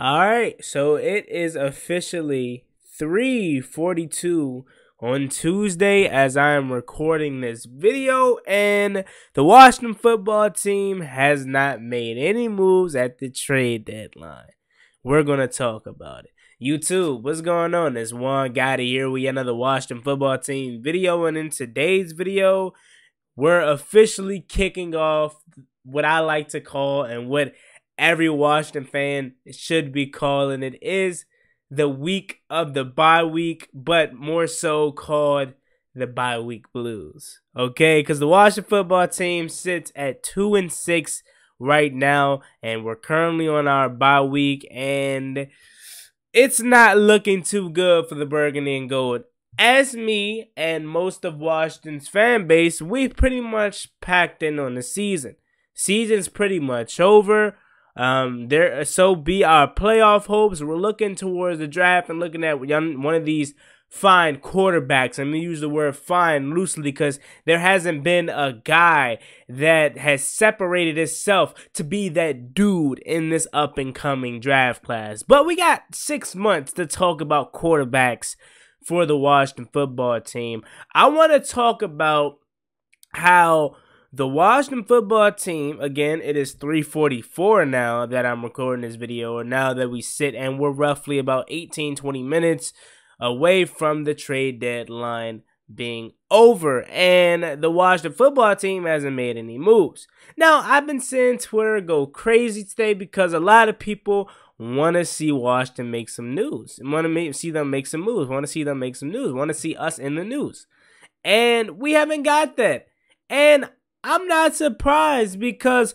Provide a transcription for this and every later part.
All right, so it is officially 3:42 on Tuesday as I am recording this video, and the Washington football team has not made any moves at the trade deadline. We're going to talk about it. YouTube, what's going on? It's Juan Gotti here with another Washington football team video, and in today's video, we're officially kicking off what I like to call and what every Washington fan should be calling it is the week of the bye week, but more so called the bye week blues. Okay, because the Washington football team sits at 2-6 right now, and we're currently on our bye week, and it's not looking too good for the Burgundy and Gold. As me and most of Washington's fan base, we've pretty much packed in on the season. Season's pretty much over. So be our playoff hopes. We're looking towards the draft and looking at one of these fine quarterbacks. I'm going to use the word fine loosely because there hasn't been a guy that has separated itself to be that dude in this up-and-coming draft class. But we got 6 months to talk about quarterbacks for the Washington football team. I want to talk about how the Washington football team, again, it is 3:44 now that I'm recording this video, or now that we sit, and we're roughly about 18-20 minutes away from the trade deadline being over, and the Washington football team hasn't made any moves. Now, I've been seeing Twitter go crazy today because a lot of people want to see Washington make some news, want to see them make some moves, want to see them make some news, want to see us in the news, and we haven't got that. And I'm not surprised because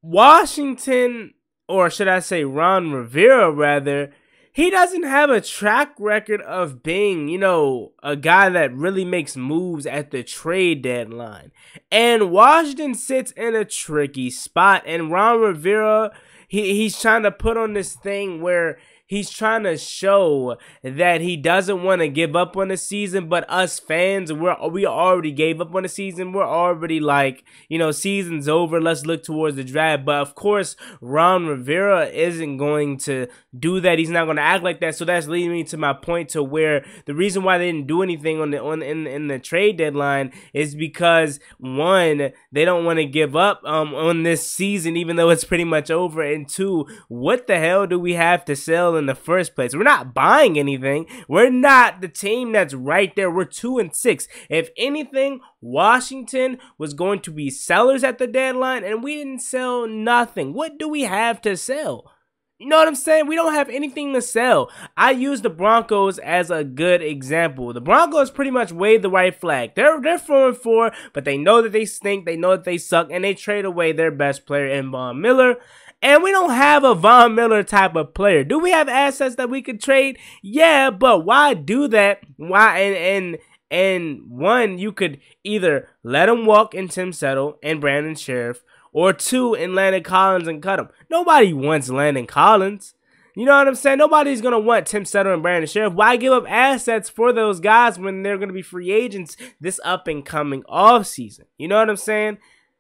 Washington, or should I say Ron Rivera rather, he doesn't have a track record of being, a guy that really makes moves at the trade deadline. And Washington sits in a tricky spot, and Ron Rivera, he's trying to put on this thing where he's trying to show that he doesn't want to give up on the season, but us fans, we already gave up on the season. We're already like, season's over. Let's look towards the draft. But of course, Ron Rivera isn't going to do that. He's not going to act like that. So that's leading me to my point to where the reason why they didn't do anything in the trade deadline is because, one, they don't want to give up on this season, even though it's pretty much over. And two, what the hell do we have to sell in the first place? We're not buying anything. We're not the team that's right there. We're 2-6. If anything, Washington was going to be sellers at the deadline, and we didn't sell nothing. What do we have to sell? You know what I'm saying? We don't have anything to sell. I use the Broncos as a good example. The Broncos pretty much waved the white flag. They're 4-4, but they know that they stink. They know that they suck, and they trade away their best player in Von Miller. And we don't have a Von Miller type of player. Do we have assets that we could trade? Yeah, but why do that? Why? And one, you could either let him walk in Tim Settle and Brandon Sheriff, or two, in Landon Collins and cut him. Nobody wants Landon Collins. You know what I'm saying? Nobody's going to want Tim Settle and Brandon Sheriff. Why give up assets for those guys when they're going to be free agents this up-and-coming offseason? You know what I'm saying?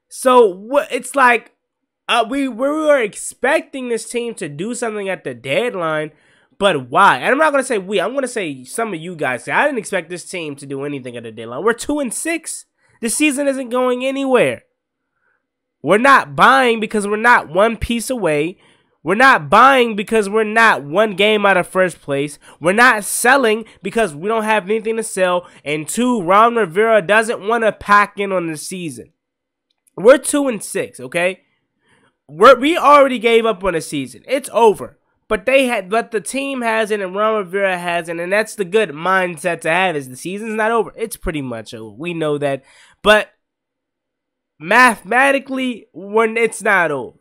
So it's like, we were expecting this team to do something at the deadline, but why? And I'm not going to say we. I'm going to say some of you guys say, I didn't expect this team to do anything at the deadline. We're 2-6. The season isn't going anywhere. We're not buying because we're not one piece away. We're not buying because we're not one game out of first place. We're not selling because we don't have anything to sell. And two, Ron Rivera doesn't want to pack in on the season. We're 2-6, okay? We already gave up on the season. It's over. But the team has it, and Ron Rivera has it, and that's the good mindset to have. Is the season's not over. It's pretty much over. We know that. But mathematically, it's not over.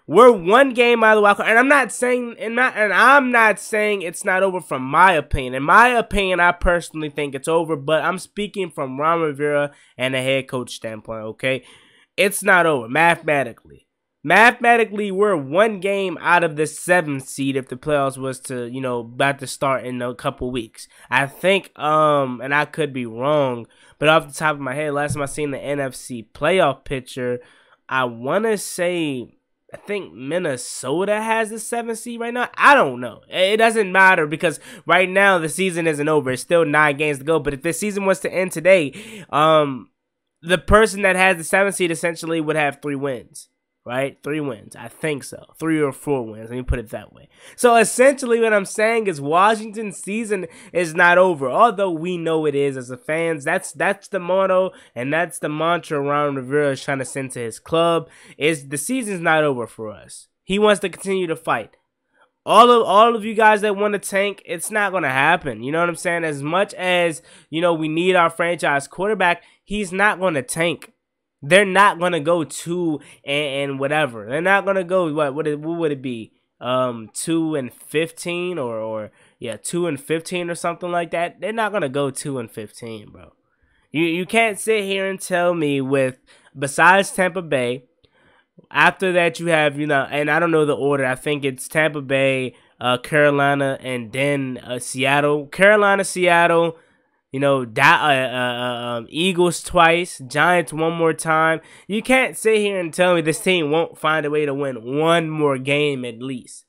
We're one game out of the wild card, and I'm not saying it's not over from my opinion. In my opinion, I personally think it's over, but I'm speaking from Ron Rivera and a head coach standpoint. Okay, it's not over mathematically. Mathematically, we're one game out of the 7th seed if the playoffs was to, about to start in a couple weeks. I think, and I could be wrong, but off the top of my head, last time I seen the NFC playoff picture, I want to say I think Minnesota has the 7th seed right now. I don't know. It doesn't matter because right now the season isn't over. It's still 9 games to go. But if the season was to end today, the person that has the 7th seed essentially would have 3 wins. Right? 3 wins. I think so. 3 or 4 wins. Let me put it that way. So essentially what I'm saying is Washington's season is not over. Although we know it is as a fans. That's the motto and that's the mantra Ron Rivera is trying to send to his club. Is the season's not over for us. He wants to continue to fight. All of you guys that want to tank, it's not going to happen. You know what I'm saying? As much as, you know, we need our franchise quarterback, he's not going to tank. They're not gonna go 2 and whatever. They're not gonna go what would it be? 2-15 or 2-15 or something like that. They're not gonna go 2-15, bro. You can't sit here and tell me with besides Tampa Bay. After that you have, you know, and I don't know the order. I think it's Tampa Bay, Carolina, and then Seattle. Carolina, Seattle. You know, Eagles twice, Giants one more time. You can't sit here and tell me this team won't find a way to win one more game at least.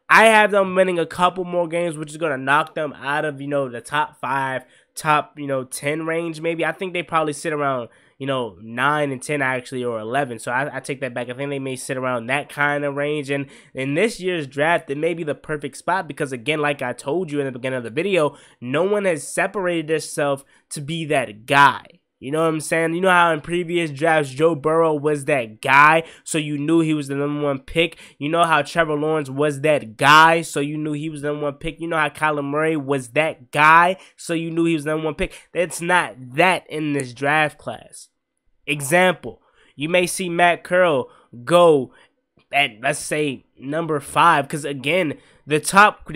I have them winning a couple more games, which is going to knock them out of, you know, the top 5, top, you know, 10 range maybe. I think they probably sit around, you know, 9 and 10 actually, or 11. So I take that back. I think they may sit around that kind of range. And in this year's draft, it may be the perfect spot because, again, like I told you in the beginning of the video, no one has separated themselves to be that guy. You know what I'm saying? You know how in previous drafts, Joe Burrow was that guy, so you knew he was the #1 pick. You know how Trevor Lawrence was that guy, so you knew he was the #1 pick. You know how Kyler Murray was that guy, so you knew he was the #1 pick. It's not that in this draft class. Example, you may see Matt Curl go at, let's say, number 5, because again, the top,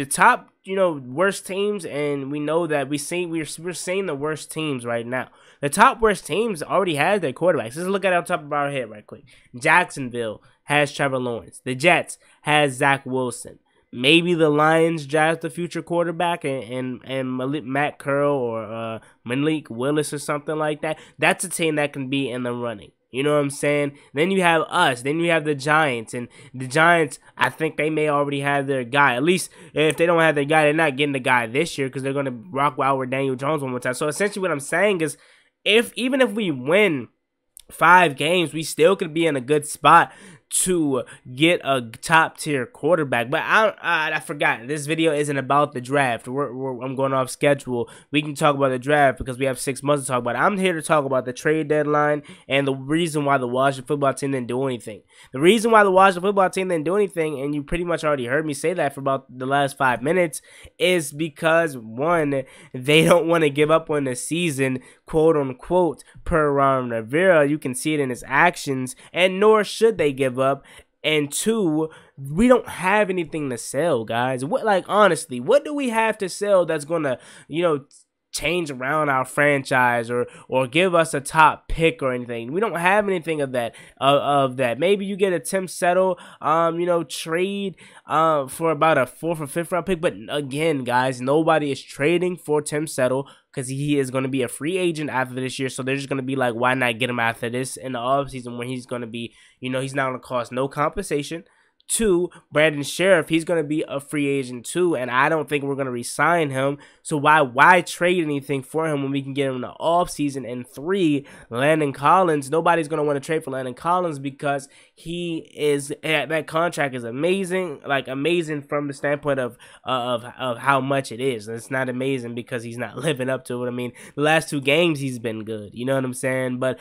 you know, worst teams, and we know that we're seeing the worst teams right now. The top worst teams already has their quarterbacks. Let's look at it on top of our head right quick. Jacksonville has Trevor Lawrence. The Jets has Zach Wilson. Maybe the Lions draft the future quarterback and Matt Curl or Malik Willis or something like that. That's a team that can be in the running. You know what I'm saying? Then you have us. Then you have the Giants. And the Giants, I think they may already have their guy. At least if they don't have their guy, they're not getting the guy this year because they're going to rock wild with Daniel Jones one more time. So essentially what I'm saying is even if we win 5 games, we still could be in a good spot to get a top tier quarterback. But I forgot, this video isn't about the draft. I'm going off schedule. We can talk about the draft because we have 6 months to talk about it. I'm here to talk about the trade deadline and the reason why the Washington football team didn't do anything. The reason why the Washington football team didn't do anything, and you pretty much already heard me say that for about the last 5 minutes, is because, one, they don't want to give up on the season, quote unquote, per Ron Rivera. You can see it in his actions, and nor should they give up. And 2, we don't have anything to sell, guys. Honestly, what do we have to sell that's gonna, you know, change around our franchise or give us a top pick or anything? We don't have anything of that. Maybe you get a Tim Settle, you know, trade for about a 4th or 5th round pick. But again, guys, nobody is trading for Tim Settle because he is going to be a free agent after this year. So they're just going to be like, why not get him after this in the offseason when he's going to be, you know, he's not going to cost no compensation. 2, Brandon Sheriff, he's going to be a free agent too, and I don't think we're going to re-sign him. So why trade anything for him when we can get him in the offseason? And 3, Landon Collins, nobody's going to want to trade for Landon Collins because that contract is amazing, like amazing from the standpoint of how much it is. It's not amazing because he's not living up to it. I mean, the last 2 games he's been good, you know what I'm saying? But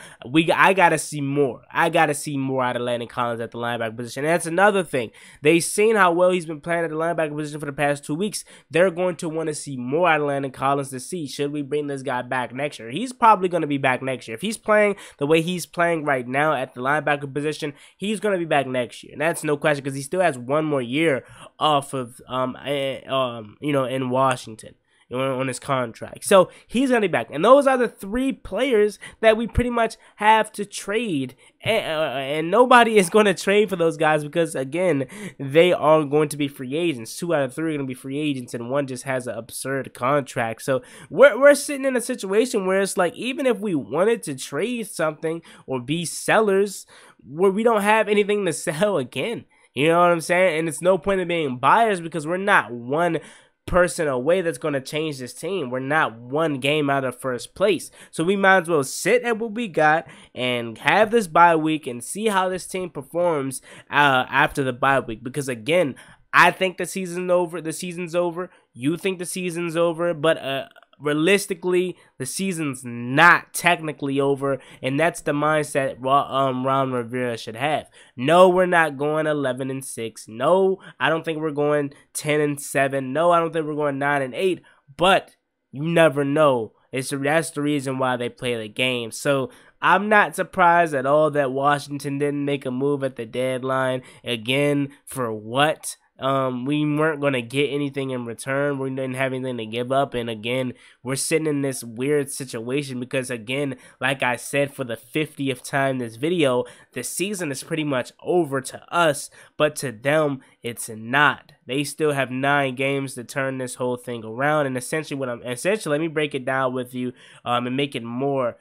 I got to see more. I got to see more out of Landon Collins at the linebacker position. And that's another thing. They've seen how well he's been playing at the linebacker position for the past 2 weeks. They're going to want to see more out of Landon Collins to see, should we bring this guy back next year? He's probably going to be back next year. If he's playing the way he's playing right now at the linebacker position, he's going to be back next year. And that's no question because he still has 1 more year off of, you know, in Washington. on his contract. So he's going to be back. And those are the 3 players that we pretty much have to trade. And nobody is going to trade for those guys because, again, they are going to be free agents. 2 out of 3 are going to be free agents, and 1 just has an absurd contract. So we're sitting in a situation where it's like, even if we wanted to trade something or be sellers, where we don't have anything to sell again. You know what I'm saying? And it's no point in being buyers because we're not one person away that's going to change this team. We're not 1 game out of first place. So we might as well sit at what we got and have this bye week and see how this team performs after the bye week. Because, again, I think the season's over. The season's over. You think the season's over. But realistically, the season's not technically over, and that's the mindset Ron Rivera should have. No, we're not going 11-6. No, I don't think we're going 10-7. No, I don't think we're going 9-8. But you never know. That's the reason why they play the game. So I'm not surprised at all that Washington didn't make a move at the deadline. Again, for what? We weren't going to get anything in return. We didn't have anything to give up. And again, we're sitting in this weird situation because, again, like I said for the 50th time this video, the season is pretty much over to us, but to them, it's not. They still have 9 games to turn this whole thing around. And essentially, let me break it down with you and make it more,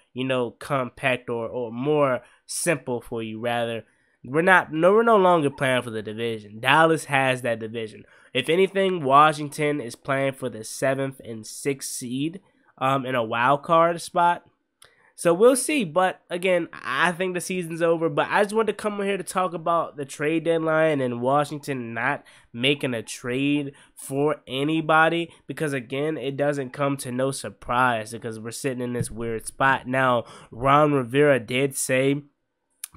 compact or more simple for you, rather. We're no longer playing for the division. Dallas has that division. If anything, Washington is playing for the 7th and 6th seed in a wild card spot. So we'll see. But again, I think the season's over. But I just wanted to come here to talk about the trade deadline and Washington not making a trade for anybody. Because again, it doesn't come to no surprise because we're sitting in this weird spot. Now, Ron Rivera did say,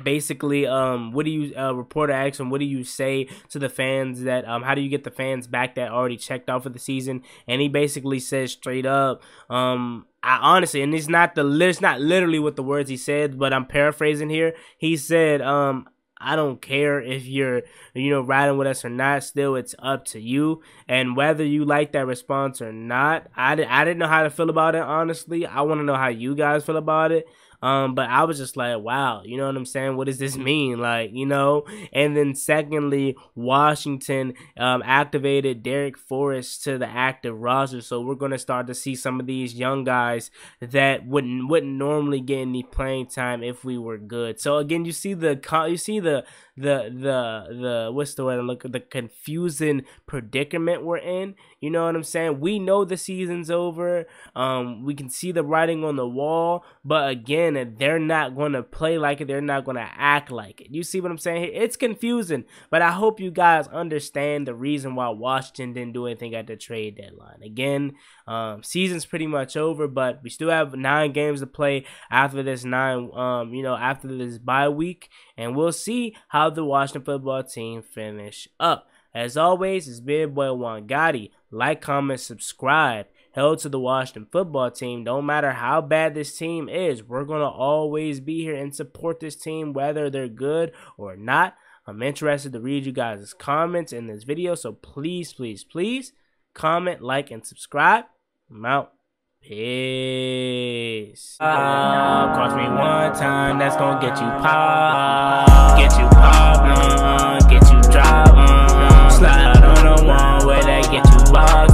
basically, reporter asked him, what do you say to the fans that, how do you get the fans back that already checked out for the season? And he basically says straight up, I honestly, and it's not literally what the words he said, but I'm paraphrasing here. He said, I don't care if you're, riding with us or not. Still, it's up to you. And whether you like that response or not, I didn't know how to feel about it, honestly. I want to know how you guys feel about it. But I was just like, wow, you know what I'm saying? What does this mean? Like, and then secondly, Washington activated Derek Forrest to the active roster. So we're going to start to see some of these young guys that wouldn't normally get any playing time if we were good. So again, you see the what's the word I'm looking, the confusing predicament we're in. You know what I'm saying? We know the season's over. We can see the writing on the wall, but again, they're not going to play like it. They're not going to act like it. You see what I'm saying here? It's confusing, but I hope you guys understand the reason why Washington didn't do anything at the trade deadline. Again, season's pretty much over, but we still have 9 games to play after this after this bye week, and we'll see how the Washington football team finish up. As always, it's big boy Juan Gotti. Like, comment, subscribe. Held to the Washington football team. Don't matter how bad this team is, we're going to always be here and support this team whether they're good or not. I'm interested to read you guys' comments in this video, so please, please, please comment, like, and subscribe. I'm out. Peace. Cost me 1 time, that's gonna get you pop. Get you pop, get you drop. Slide on the one where they get you locked.